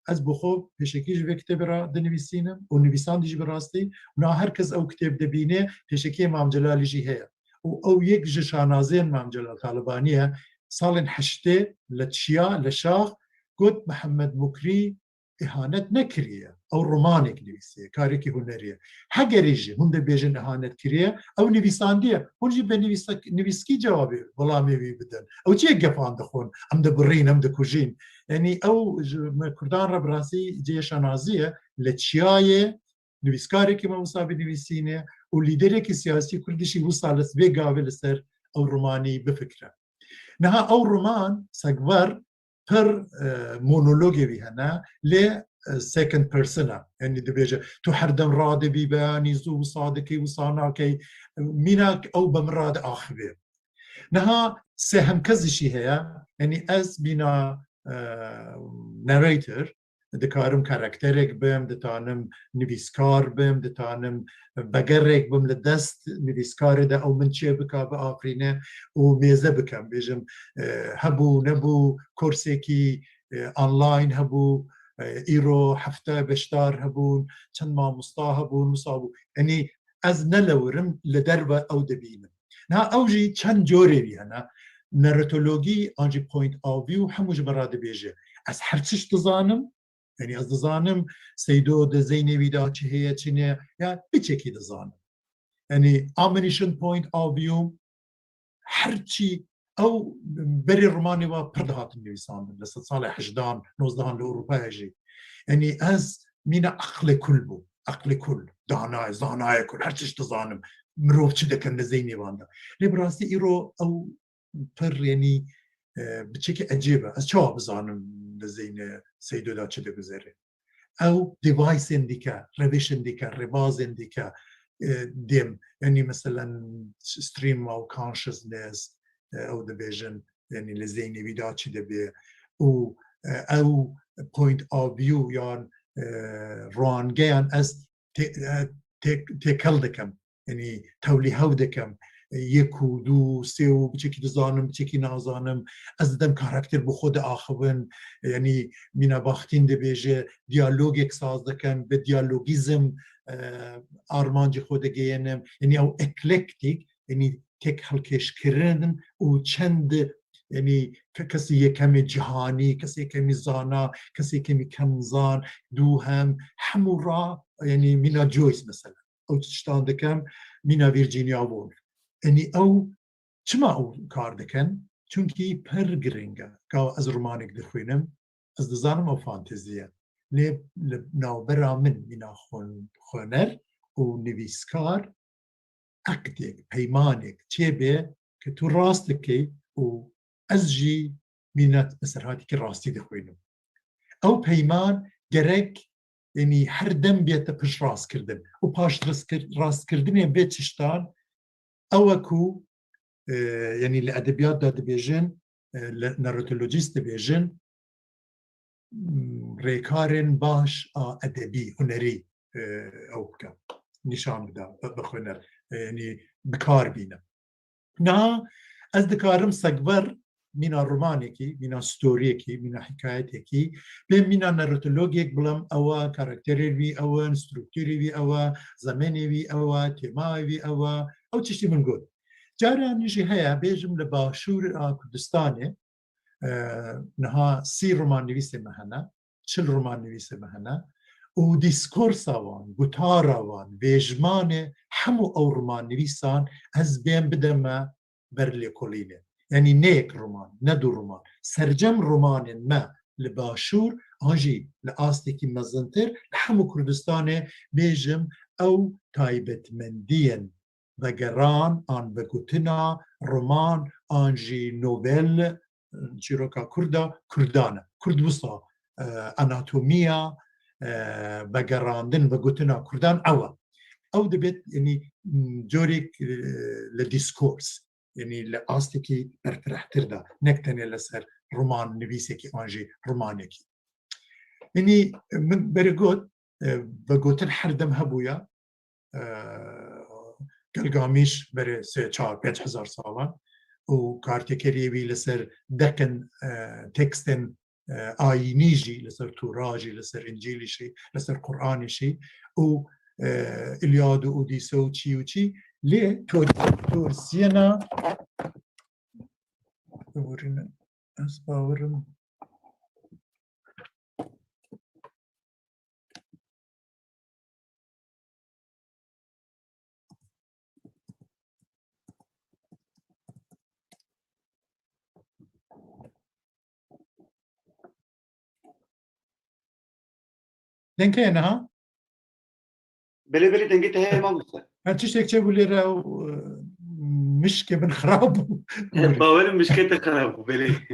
از بخو بيشكيش في كتابرا دنويسينم و نويسان ديج براستي ونا هركز او كتاب دبينه بيشكي مام جلال يجي هيا او يك جشانازين مام جلال طالبانيه صالن حشته لتشيا لشاخ قد محمد مكري اهانت نكريه او رومانك نويسيه كاريكي هنريه حقريجي هند بيجن اهانت كريه او نويسانديه هونجي بنويسكي جوابي والله ما بدن او تشي قفان دخون ام دبرين ام دكوجين يعني او كردان ربراسي جيشانازيه لتشيايه نویسکارێکی مامۆستا بنویسینێ و لیدەرێکی سیاسی کوردیشی وستا لەسبێ گاوێ لەسەر ئەو ڕۆمانی بفکرە نەها ئەو ڕۆمان سەگڤەر پڕ مۆنۆلۆگێوی هەنا لێ سێکند پەرسنە یعنی دەبێژە تو هەردەم ڕادەبی بەیانی زوو وسا دەکەی وسا ناکەی میناک ئەو بەم ڕادە ئاخبێ نەها سێهەم کەسیشی هەیە یعنی ئەس بینا نەرەیتر دەکارم کارکتەرێک بم دەتانم نویسکار بم دەتانم بەگەڕێک بم لە دەست نویسکارێدا ئەو من چێ بکا بە ئافرینە و مێزە بکەم بێژم هەبوو نەبوو کۆرسێکی ئۆنلاین هەبوو ئیرۆ هەفتە بەشدار هەبوون چەند مامۆستا هەبوون وسا بوو ئەنی ئەس نەلەورم لە دەربە ئەو دەبینم ئەوژی چەند جۆرێوی هەنا نەرەتۆلۆگی ئانجی پۆینت ئاوی و هەمووش بەڕا دەبێژێ ئەس هەرچش دەزانم يعني از دزانم سيدو د زينبي دا چه هي چنه یا بچکی دزانم يعني ammunition point of view هرچی او بري روماني وبردهات النويسان لسه صالح حجدان نوزدان لاوروبا يجي يعني از مين عقل كل عقل كل داناي كل هرتش تزانم مروف كذا كان زيني واندا لبراسي ايرو او بر يعني بشكل عجيبه از شو بزانم زين سيدو دا كذا بزري او ديفايس انديكا ريفيش انديكا ريباز انديكا ديم يعني مثلا ستريم او كونشسنس او ديفيجن يعني لزيني فيدا كذا بي او point of view يعني روانگیان از تکل دکم یعنی تولیه دکم یک و دو سه و بچکی دزانم بچکی نازانم از دم کاراکتر به خود آخون یعنی مینا باختین ده بیجه دیالوگ یک ساز دکم به دیالوگیزم آرمانجی خود گینم یعنی او اکلکتیک یعنی تک هلکش کردن و چند یعنی کسی یکمی جهانی کسی یکمی زانا کسی یکمی کمزان دو هم همو را یعنی مینا جویس مثلا او تشتان دکم مینا ویرجینیا وولف یعنی او چما او کار دکن چونکی پر گرنگه که از رومانیک دخوینم از دزانم او فانتزیه لیب ناوبرا من مینا خونر و نویسکار اکتیک پیمانیک چه به که تو راست دکی و ازجي مينات مسرهاتي كراستي دخوينو او بيمان جرك يعني هر دم بيت بش راس كردن و باش راس كردن بيت شتان او اكو يعني الادبيات دا دبيجن ناروتولوجيست دبيجن ريكارن باش ادبي هنري او كا نشان بدا بخونر يعني بكار بينا نا از دكارم سقبر مینا رومانیکی، مینا ستوریکی، مینا حکایتیکی، به مینا ناراتولوژیک بلام آوا کاراکتری وی آوا استروکتوری وی آوا زمانی وی آوا تمای وی آوا او چیزی من گود. جاری آنیجی هیا بیشم لباشور کردستانه نها 30 رومان نویس مهنا 40 رومان نویس مهنا و دیسکورس آوان گوتار آوان ویجمان همو او رومان نویسان از بین بدم برلی کلینه يعني نيك رومان ندو رومان سرجم رومان ما لباشور آنجي لآستيكي مزنتر لحمو كردستاني بيجم أو تايبت مندين وگران آن بگوتنا رومان آنجي نوبل چیروکا کردا کردانه کرد وسا اناتومیا وگراندن وگوتنا کردان او دبيت يعني جوريك لديسكورس يعني لآستيكي برترحتر دا نكتني لسر رومان نويسيكي آنجي رومانيكي يعني من بريقود بقوتن حردم هبويا قلقاميش بري 3-4-5 هزار سالان و كارتكريوي لسر دكن تكستن آينيجي لسر توراجي لسر إنجيلي شي لسر قرآني شي و إلياد و أوديسو چي و چي ليه تورسينا ورنا أسباورم دنكينا ها بلي دنجت هي ما مستر هاتش تكتبوا لي راو مش كبن خراب باور مش كده خراب بلي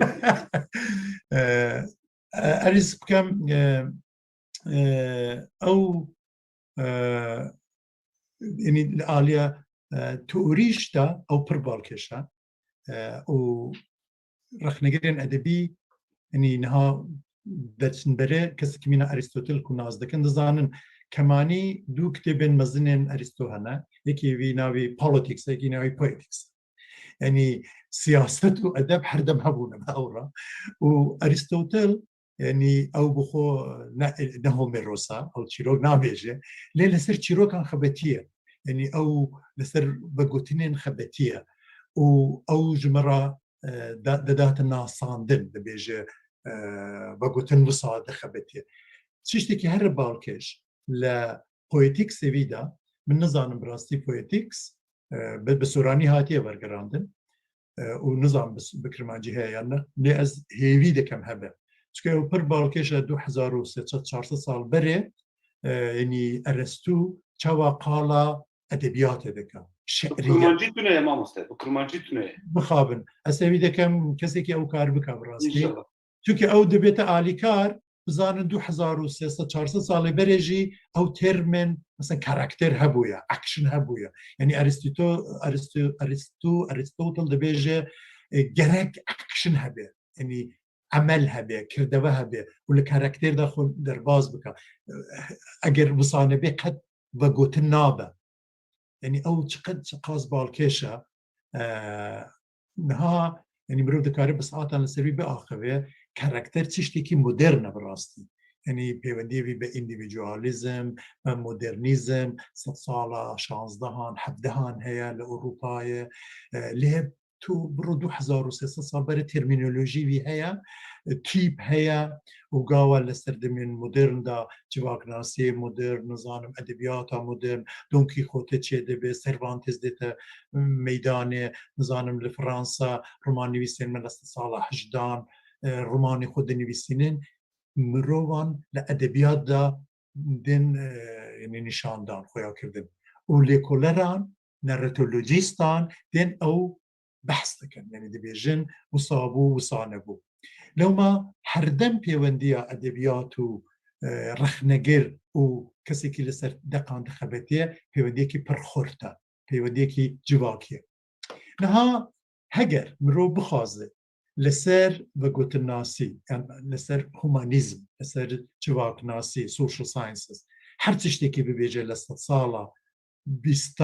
أريز بكم أو يعني الآلية توريشتا أو بربالكشا و رخنجرين أدبي يعني نها دتنبره کسی که مینا أرسطوطل کناز دکن دزانن کمانی دو کتابن مزنن أرسطو هنا یکی وی ناوی politics یکی ناوی poetics يعني سياسة وأدب حردم هبونا بأورا وأرسطوطل يعني أو بخو نهو ميروسا أو تشيروك نابيجة ليه لسر تشيروك عن خباتية يعني أو لسر بقوتين خباتية أو جمرة دادات الناس صاندن بيجة بقوتين وصاد خباتية تشتكي هرب بالكش لا poetics سيفيدا من نظام براستي poetics بسوراني هاتية برقراندن ونظام بكرمانجي هي يعني لأز هيفي دكم هبه چکه او پر بالکش 2300 سال بره يعني ارسطو چوا قالا ادبیات دکم شعریه کرمانجی تونه امام استاد کرمانجی تونه بخابن اسوی دکم کسی که او کار بکم راستی انشالله چونکه او دبیت عالی کار بزانن 2300 سال برجی او ترمن مثلا کاراکتر هبویا اکشن هبویا یعنی ارسطوطل دبیجه گرک اکشن هبه یعنی عمل هبه کردوه هبه ولی کاراکتر داخل در باز بکن اگر بصانه به قد و گوتن نابه يعني او چقد قاس بالكيشا نها يعني مرو دكاري بساطه لسبي باخره كاركتر تشتكي مودرن براستي يعني بيوندي بي انديفيدواليزم مودرنيزم صاله شانزدهان حبدهان هي لاوروبايه ليه تو برو 2300 سال بر ترمينولوجي في هي تيب هي وقاوة لسرد من مودرن دا جواك ناسي مودرن نظام أدبياتا مودرن دون كيخوتي تشي دبي سيرفانتس ديتا ميداني نظام لفرنسا رومان نويسين من صالح جدان روماني خود نويسينين مروان لأدبيات دا دين يعني نشان دان خويا كردن وليكولران نارتولوجيستان دين أو بحث دكن يعني دبيجن وصابو وصانبو لو ما هردم بيونديا أدبيات و رخنجر و كسي كي لسر دقان دخبتيه بيونديا كي برخورتا بيونديا كي جواكيه نها هجر مرو بخازه لسر وقوت الناسي يعني لسر هومانيزم لسر جواك ناسي سوشيال ساينسز هر تشتكي ببيجي لسر صالة